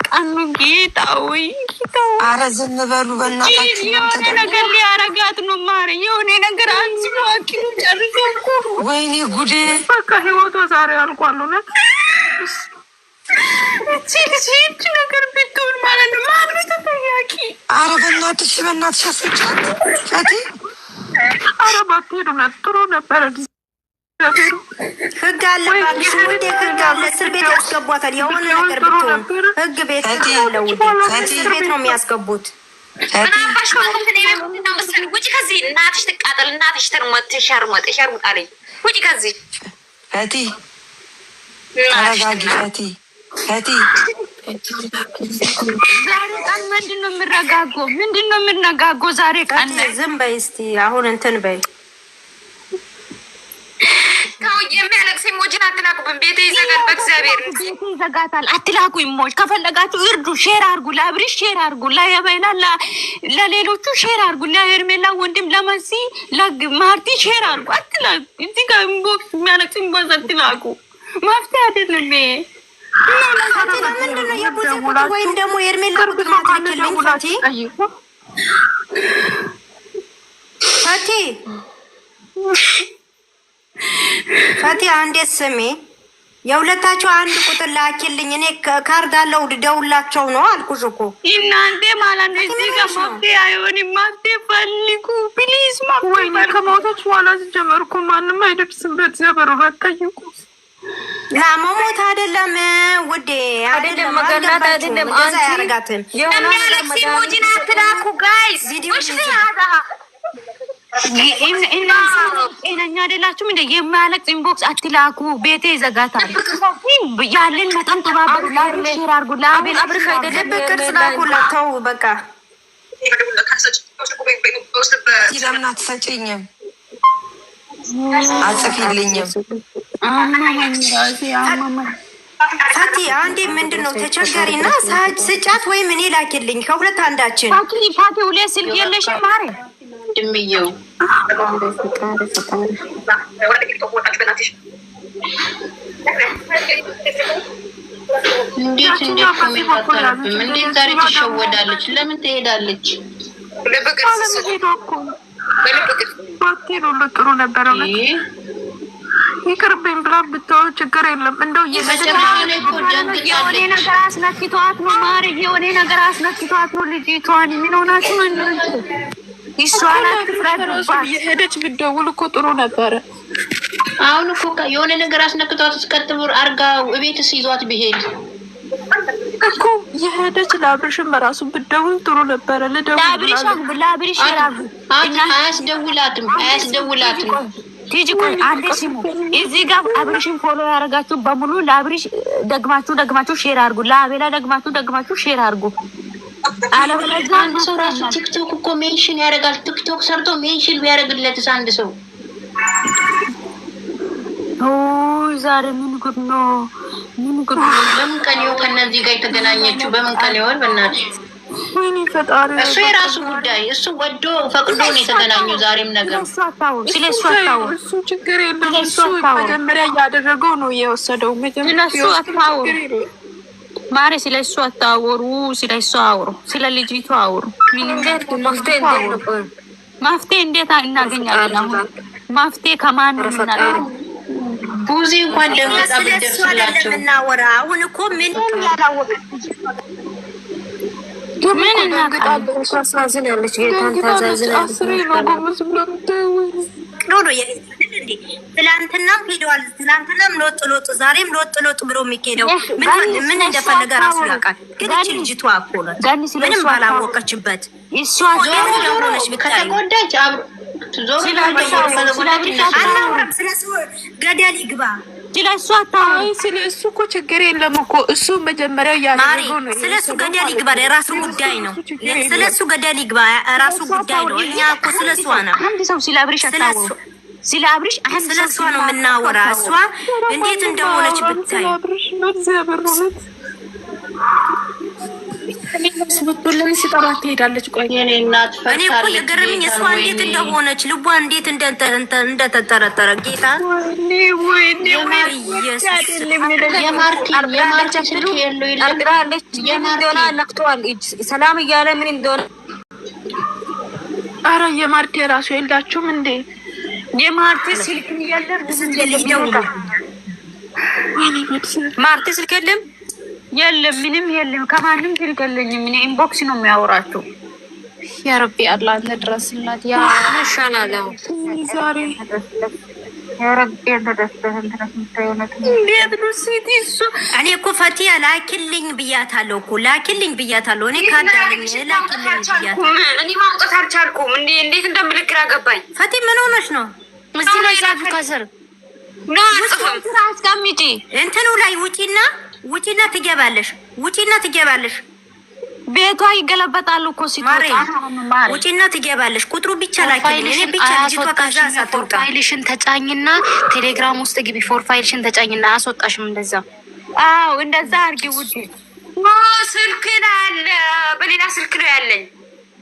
ቀኑ ጌታዊ ኧረ ዝም በሉ በእናታችሁ። የሆነ ነገር ሊያረጋት ነው ማሪ። የሆነ ነገር አንስቶ አኪሙ ጨርሶ እኮ ወይኔ ጉዴ። በቃ ህይወቷ ዛሬ አልቋል። እውነት እቺ ነገር ብትሆን ማለት ነው ማነው ተጠያቂ? ኧረ በእናትሽ አስወጫት ፈቲ። ኧረ ባትሄዱ ጥሩ ነበረ። ህግ አለ ባክሽ፣ ውዴ ህግ አለ። እስር ቤት ያስገቧታል። የሆነ ነገር ብትሆን ህግ ቤት ያለው እስር ቤት ነው የሚያስገቡት። ምናባሽ ማለት ነው መሰለኝ። ውጪ ከዚህ እናትሽ ትቃጠል፣ እናትሽ ሸርሞጥ አለኝ። ውጪ ከዚህ ፈቲ፣ ተረጋጊ ፈቲ። ዛሬ ቀን ምንድን ነው የምንረጋገው? ዛሬ ቀን ዝም በይ እስቲ። አሁን እንትን በይ የሚያለቅስ ኢሞጂን አትላኩብን። ቤቴ ይዘጋል። በእግዚአብሔር ቤቴ ይዘጋታል። አትላኩ ኢሞጅ። ከፈለጋችሁ እርዱ፣ ሼር አርጉ፣ ለአብሪሽ ሼር አርጉ፣ ለየበይላ ለሌሎቹ ሼር አርጉ፣ ለሄርሜላ ወንድም ለመሲ ለማርቲ ሼር አርጉ። አትላኩ። እዚህ ጋር ኢንቦክስ የሚያለቅስ ኢንቦክስ አትላኩ። መፍትሄ አይደለም ይሄ። ምንድነው የቡዜ ቁጥር ወይም ደግሞ የሄርሜላ ቁጥር ማትልኝ ፈቲ አንዴ ስሜ የሁለታቸው አንድ ቁጥር ላኪልኝ። እኔ ካርድ አለው ደውላቸው ነው አልኩሽ እኮ እናንተ ማለት ነው። እዚህ ጋር መፍትሄ አይሆንም። መፍትሄ ፈልጉ ፕሊዝ። ወይኔ ከሞቶች በኋላ ሲጀመርኩ ማንም አይደርስበት። ዘበሩራት ጠይቁ። ለመሞት አይደለም ውዴ፣ አይደለም መገናት፣ አይደለም አንቺ ያረጋትን የሚያለቅስ ኢሞጂን አትላኩ ጋይስ። ጤነኛ አይደላችሁም እንደ የማያለቅስ ኢንቦክስ አትላኩ። ቤቴ ይዘጋታል። ያለን መጠን ተባበሩ። ሼር አርጉ። ለአቤል አብርሽ አይደለም በቅርጽ ላኩላቸው። በቃ ለምን አትሰጪኝም? አጽፊልኝም። ፈቲ አንዴ ምንድን ነው ተቸገሪና ስጫት ወይም እኔ ላኪልኝ። ከሁለት አንዳችን ፋቲ ሁሌ ስልክ የለሽም ማሬ ድምየው እንዴት ከሚባታለብም እንዴት ዛሬ ትሸወዳለች? ለምን ትሄዳለች? ጥሩ ነበረ። ይቅርብኝ ብላ ብትወው ችግር የለም። እንደው የሆነ ነገር አስነክቷት ነው ማሪ፣ የሆነ ነገር አስነክቷት ነው ልጅቷን። ምን ሆናችሁ ነው? የሄደች ብትደውል እኮ ጥሩ ነበረ። አሁን እኮ የሆነ ነገር አስነክቷት እስቀጥቡ አርጋ እቤትስ ይዟት ቢሄድ እኮ የሄደች ለአብርሽን በራሱ ብትደውል ጥሩ ነበረ። ለአብርሽ አያስደውላትም። ቲጂ ቆይ አንዴ ሲሙ። እዚህ ጋር አብርሽን ፎሎ ያደረጋችሁ በሙሉ ለአብርሽ ደግማችሁ ሼር አርጉ። ለአቤላ ደግማችሁ ሼር አርጉ። አንድ ሰው ራሱ ቲክቶክ እኮ ሜንሽን ያደርጋል። ቲክቶክ ሰርቶ ሜንሽን ቢያደርግለትስ አንድ ሰው ዛሬ ምን ጉድ ነው? በምን ቀን ይኸው ከእነዚህ ጋር የተገናኘችው በምን ቀን ይሆን? በእናትሽ ወይኔ ፈጣሪ። እሱ የራሱ ጉዳይ፣ እሱ ወዶ ፈቅዶ ነው የተገናኘው። ዛሬም ነገር እሱ ችግር የለም። እሱ መጀመሪያ እያደረገው ነው የወሰደው። ማሬ ስለ እሱ አታወሩ፣ ስለ እሱ አውሩ፣ ስለ ልጅቷ አውሩ። መፍትሄ እንዴት እናገኛለን? አሁን መፍትሄ ከማን እናገኛለን? ቡዚ እንኳን ለመጣ ብደርስላቸው እናወራ። አሁን እኮ ምን ያላወቀች ምን እናገጣለሽ? አሳዝናለች። ጌታን ታዛዝናለች። ትላንትናም ሄደዋል። ትላንትናም ሎጥ ዛሬም ሎጥ ብሎ የሚሄደው ምን እንደፈለገ ራሱ ያውቃል። ግን እቺ ልጅቷ እኮ ናት ምንም ባላወቀችበት እሷ ሆነች ከተጎዳች ስለሱ ገደል ይግባ። ስለሱ እኮ ችግር የለም እኮ እሱ መጀመሪያ ያደረገው ነው። ስለሱ ገደል ይግባ፣ የራሱ ጉዳይ ነው። ስለሱ ገደል ይግባ፣ የራሱ ጉዳይ ነው። እኛ እኮ ስለሷ ነው። አንድ ሰው ስለ አብርሽ አታወሩ። ስለ አብርሽ ስለሷ ነው የምናወራ። እሷ እንዴት እንደሆነች ብታይ ለምን ሲጠራት ትሄዳለች? ቆይ የኔ እናት እኔ እኮ የገረመኝ እሷ እንዴት እንደሆነች ልቧ እንዴት እንደተጠረጠረ ጌታ የማርቲ ስልክ የለው የለም ሰላም እያለ ምን እንደሆነ አረ የማርቲ ራሱ የላችሁም እንዴ? የማርቲ ስልክ ማርቲ ስልክ የለም ምንም የለም። ከማንም ስልክ የለኝም። እኔ ኢንቦክስ ነው የሚያወራችሁ። ያ ረቢ አላህ አንተ ድረስላት። ያ ይሻላል ዛሬ ያ ረቢ አንተ ድረስላት። እንዴት ነው ሲቲ እሱ እኔ እኮ ፈቲያ ላኪልኝ ብያታለሁ እኮ ላኪልኝ ብያታለሁ። እኔ ካዳለኝ ላኪልኝ ብያታለሁ። እኔ ማውጣት አልቻልኩም። እንዴት እንደምልክ አገባኝ። ፈቲ ምን ሆነሽ ነው? እዚህ ላይ ጻፉ ከስር ነው ጽፉም አስቀምጪ እንትኑ ላይ ውጪና ትገባለሽ። ቤቷ ይገለበጣሉ እኮ ሲወጣ ውጪና ትገባለሽ። ቁጥሩ ብቻ ላኪልኝ። እኔ ብቻ ልጅቷ ከዛ ሳትወጣ ፋይልሽን ተጫኝና ቴሌግራም ውስጥ ግቢ። ፋይልሽን ተጫኝና አስወጣሽም እንደዛ። አዎ እንደዛ አርጊ ውጪ። ስልክ አለ በሌላ ስልክ ነው ያለኝ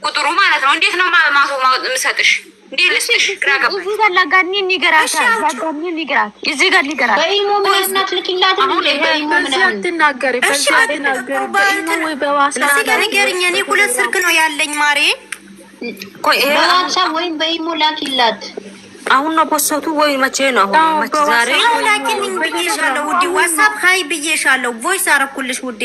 ቁጥሩ ማለት ነው። እንዴት ነው ማውጣት የምሰጥሽ? እንዴት ልስጥሽ? ግራ ገባኝ። እዚህ ጋር ለጋኒ ንገራታል። ለጋኒ ንገራት። እዚህ ጋር ንገራት። በኢሞ ምናምን ልክላት ነው። በኢሞ ምናምን ትናገሪ። በኢሞ ወይ በዋትስአፕ እዚህ ጋር ንገሪኝ። እኔ ሁለት ስልክ ነው ያለኝ ማሬ። ቆይ በዋትስአፕ ወይም በኢሞ ላኪላት። አሁን ነው ፖስቱ ወይ መቼ ነው? አሁን መቼ ዛሬ ላኪልኝ ብዬሻለሁ ውዴ። ዋትስአፕ ሃይ ብዬሻለሁ። ቮይስ አረኩልሽ ውዴ።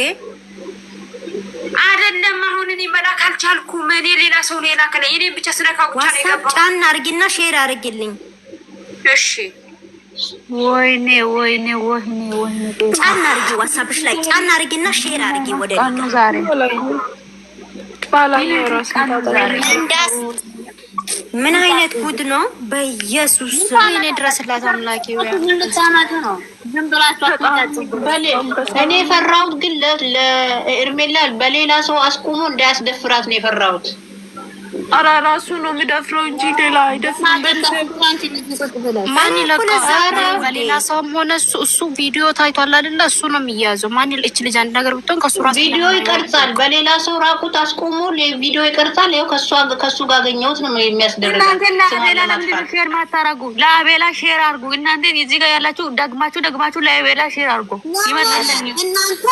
አይደለም አሁን እኔ መላክ አልቻልኩም። እኔ ሌላ ሰው ነው የላከልኝ። እኔ ብቻ ስነካው ብቻ ነው የገባው። ዋትስአፕ ጫን አርጊና ሼር አርጊልኝ። እሺ ወይኔ ጫን አርጊ። ዋትስአፕሽ ላይ ጫን አርጊና ሼር አርጊ። ወደ ቀኑ ዛሬ ባላ ነው ራስ እንዳስ ምን አይነት ጉድ ነው? በኢየሱስ እኔ ድረስላት አምላኬ። እኔ የፈራሁት ግን ለኤርሜላ በሌላ ሰው አስቁሞ እንዳያስደፍራት ነው የፈራሁት። አራ ራሱ ነው የሚደፍረው እንጂ ሌላ አይደፍርም። ማን ይለቃል? በሌላ ሰውም ሆነ እሱ ቪዲዮ ታይቷል አይደለ? እሱ ነው የሚያዘው። ማን እች ልጅ አንድ ነገር ብትሆን ከሱ ራሱ ቪዲዮ ይቀርጻል። በሌላ ሰው ራቁት አስቆሞ ቪዲዮ ይቀርጻል። ይኸው ከሱ ጋር አገኘሁት ነው የሚያስደርገው። እናንተ ለአቤላ ለምንድን ሼር ማታረጉ? ለአቤላ ሼር አርጉ። እናንተ እዚህ ጋር ያላችሁ ደግማችሁ ለአቤላ ሼር አርጉ። ይመጣልኝ እናንተ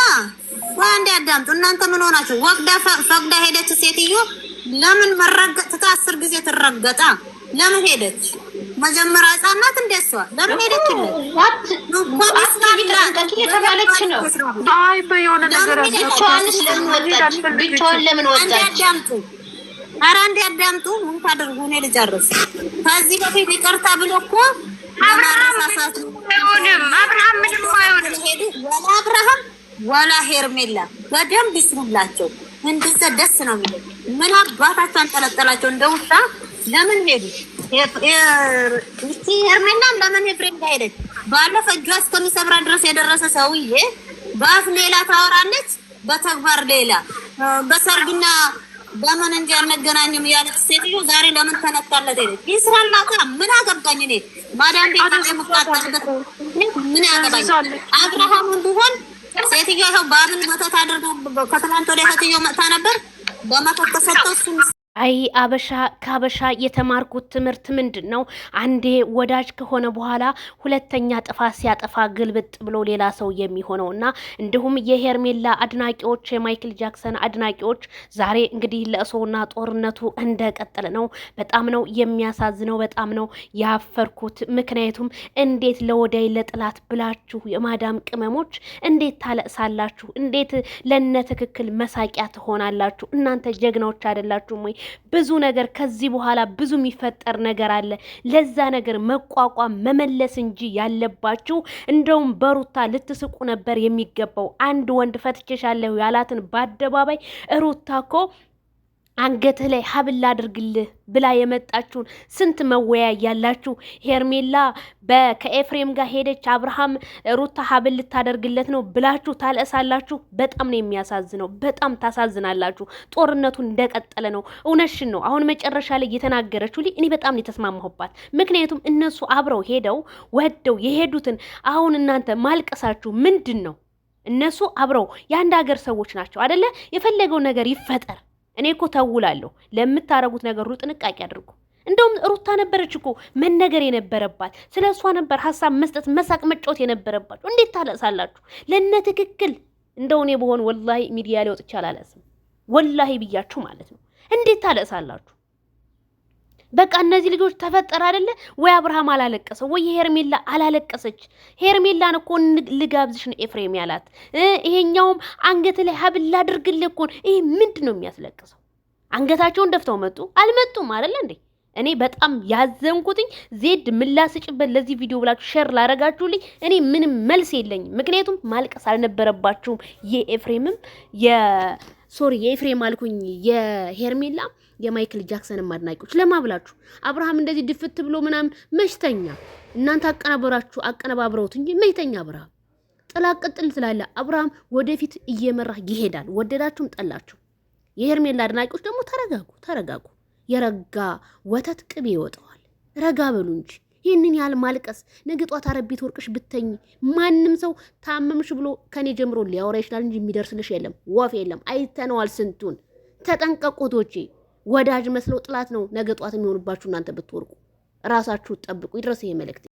አንዴ አዳምጡ። እናንተ ምን ሆናችሁ? ወቅዳ ፈቅዳ ሄደች ሴትዮ። ለምን መረገጥ 10 ጊዜ ትረገጣ? ለምን ሄደች? መጀመሪያ ህጻናት እንደሷ ለምን ሄደች? የተባለች ነው። አይ በየሆነ ነገር ብቻዋን ለምን ወጣች? ኧረ አንዴ አዳምጡ። ምን ታደርጉ? እኔ ልጨርስ። ከዚህ በፊት ይቅርታ ብሎ እኮ አብርሃም ምንም አይሆንም። ወላ አብርሃም ወላ ሄርሜላ በደንብ ይስሩላቸው። እንደዛ ደስ ነው የሚለው። ምን አባታቸው አንጠለጠላቸው እንደ ውሻ። ለምን ሄዱ? ሄርሜላም ለምን ኤፍሬም ጋር ሄደች? ባለፈው እጇ እስከሚሰብራ ድረስ የደረሰ ሰውዬ በአፍ ሌላ ታወራለች፣ በተግባር ሌላ። በሰርግና በምን እንጂ አልነገናኝም ያለች ሴትዮ ዛሬ ለምን ተነካለት ሄደች? ይስራልና ምን አገባኝ እኔ ማዳም ቤት የምቃጠልበት ምን ያገባኝ? አብርሃም ቢሆን ሴትዮ ይኸው ባብን መተት አድርገው ከትናንት ወዲያ ሴትዮ መጥታ ነበር በመተት ተሰጠው እሱ አይ አበሻ ከአበሻ የተማርኩት ትምህርት ምንድን ነው? አንዴ ወዳጅ ከሆነ በኋላ ሁለተኛ ጥፋት ሲያጠፋ ግልብጥ ብሎ ሌላ ሰው የሚሆነው እና እንዲሁም የሄርሜላ አድናቂዎች የማይክል ጃክሰን አድናቂዎች ዛሬ እንግዲህ ለእሶና ጦርነቱ እንደቀጠለ ነው። በጣም ነው የሚያሳዝነው። በጣም ነው ያፈርኩት። ምክንያቱም እንዴት ለወዳይ ለጥላት ብላችሁ የማዳም ቅመሞች እንዴት ታለቅሳላችሁ? እንዴት ለነ ትክክል መሳቂያ ትሆናላችሁ? እናንተ ጀግናዎች አይደላችሁም ወይ? ብዙ ነገር ከዚህ በኋላ ብዙ የሚፈጠር ነገር አለ። ለዛ ነገር መቋቋም መመለስ እንጂ ያለባችሁ እንደውም በሩታ ልትስቁ ነበር የሚገባው። አንድ ወንድ ፈትቼሻለሁ ያላትን በአደባባይ ሩታ እኮ አንገትህ ላይ ሀብል አድርግልህ ብላ የመጣችሁን ስንት መወያ ያላችሁ። ሄርሜላ ከኤፍሬም ጋር ሄደች፣ አብርሃም ሩታ ሀብል ልታደርግለት ነው ብላችሁ ታለሳላችሁ። በጣም ነው የሚያሳዝነው። በጣም ታሳዝናላችሁ። ጦርነቱ እንደቀጠለ ነው። እውነትሽን ነው። አሁን መጨረሻ ላይ የተናገረችው እኔ በጣም ነው የተስማማሁባት። ምክንያቱም እነሱ አብረው ሄደው ወደው የሄዱትን አሁን እናንተ ማልቀሳችሁ ምንድን ነው እነሱ አብረው የአንድ ሀገር ሰዎች ናቸው አይደለ? የፈለገው ነገር ይፈጠር። እኔ እኮ ተውላለሁ። ለምታረጉት ነገር ሁሉ ጥንቃቄ አድርጉ። እንደውም ሩታ ነበረች እኮ መነገር የነበረባት። ስለሷ ነበር ሀሳብ መስጠት፣ መሳቅ፣ መጫወት የነበረባችሁ። እንዴት ታለሳላችሁ? ለነ ትክክል እንደው እኔ በሆን ወላሂ ሚዲያ ላይ ወጥቼ አላለስም። ወላሂ ብያችሁ ማለት ነው። እንዴት ታለሳላችሁ? በቃ እነዚህ ልጆች ተፈጠረ አይደለ ወይ? አብርሃም አላለቀሰ ወይ? ሄርሜላ አላለቀሰች? ሄርሜላን እኮ ልጋብዝሽ ነው ኤፍሬም ያላት። ይሄኛውም አንገት ላይ ሀብል አድርግልህ እኮ። ይሄ ምንድን ነው የሚያስለቅሰው? አንገታቸውን ደፍተው መጡ አልመጡም አይደለ እንዴ? እኔ በጣም ያዘንኩትኝ ዜድ ምላስጭበት ለዚህ ቪዲዮ ብላችሁ ሼር ላረጋችሁልኝ እኔ ምንም መልስ የለኝም። ምክንያቱም ማልቀስ አልነበረባችሁም። የኤፍሬምም የኤፍሬም አልኩኝ የሄርሜላ የማይክል ጃክሰን አድናቂዎች ለማብላችሁ አብርሃም እንደዚህ ድፍት ብሎ ምናምን መሽተኛ እናንተ አቀነባብረውት እንጂ መሽተኛ አብርሃም ጥላቅጥል ስላለ አብርሃም ወደፊት እየመራ ይሄዳል። ወደዳችሁም ጠላችሁ። የሄርሜላ አድናቂዎች ደግሞ ተረጋጉ። የረጋ ወተት ቅቤ ይወጣዋል። ረጋ በሉ እንጂ ይህንን ያህል ማልቀስ። ነገ ጧት አረቢት ወርቅሽ ብተኝ ማንም ሰው ታመምሽ ብሎ ከኔ ጀምሮ ሊያወራ ይችላል እንጂ የሚደርስልሽ የለም፣ ወፍ የለም። አይተነዋል ስንቱን። ተጠንቀቁቶቼ። ወዳጅ መስለው ጥላት ነው ነገ ጧት የሚሆንባችሁ እናንተ ብትወርቁ። ራሳችሁ ጠብቁ። ይድረስ ይሄ መልእክት።